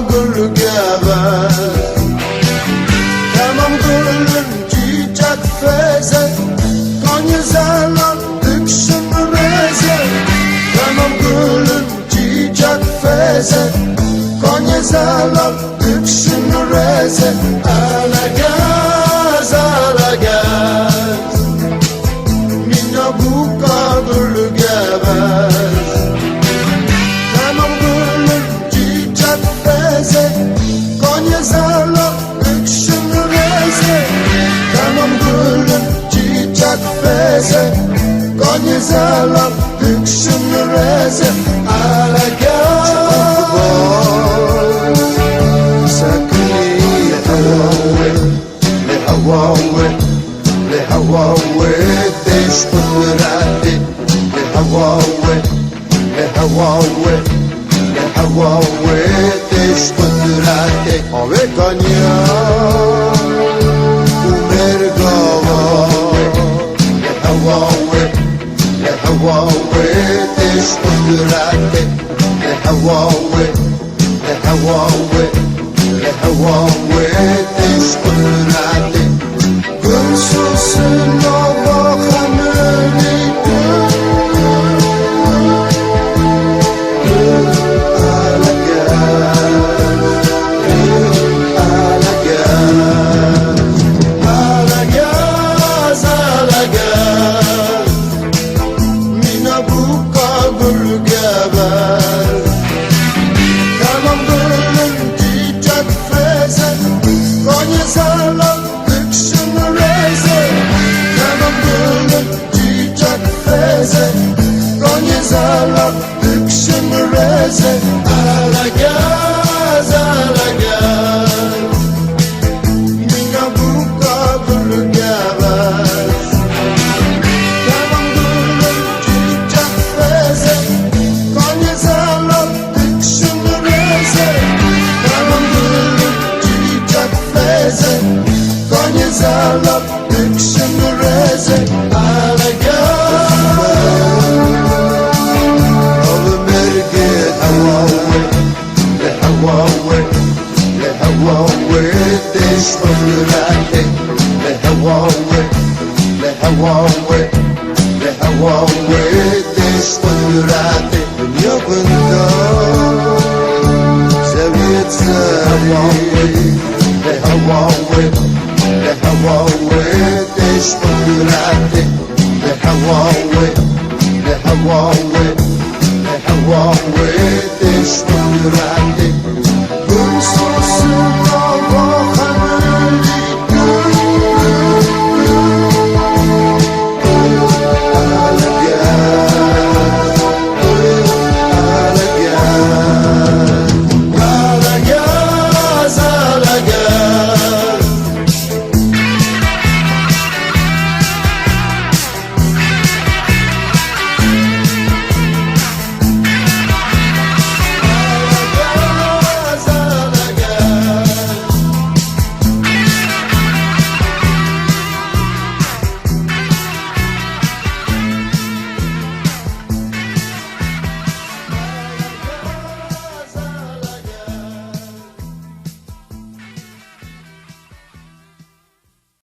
gülgebe Tamam gülün çiçek feze Kanı zalan dükşün reze Tamam gülün çiçek feze Kanı zalan dükşün reze Ala gaz Mina buka gülgebe Tamam gülün çiçek feze Kanı zalan dükşün reze Tamam gülün çiçek feze Kanı zalan dükşün reze Ala gaz Sakini لهواوي ديش قدراتي لهواوي ديش قدراتي ويكانيا ومرقاوا لهواوي ديش قدراتي لهواوي ديش قدراتي Gülsüzün ova hameli Ala gaz Mina buka gülgebe Tamam gülün çiçek feze Konya zalan dükşün reze Tamam gülün çiçek feze Konya zalan dükşün reze Ala gaz Mina buka gülgebe Tamam gülün çiçek feze Konya zalan dükşün reze Tamam gülün çiçek feze Konya zalan dükşün reze Ala gaz Oğlum ergit لهواوي ديش قدراتي لهواوي ديش قدراتي دنيا كنتا سويت سهواوي لهواوي ديش قدراتي لهواوي ديش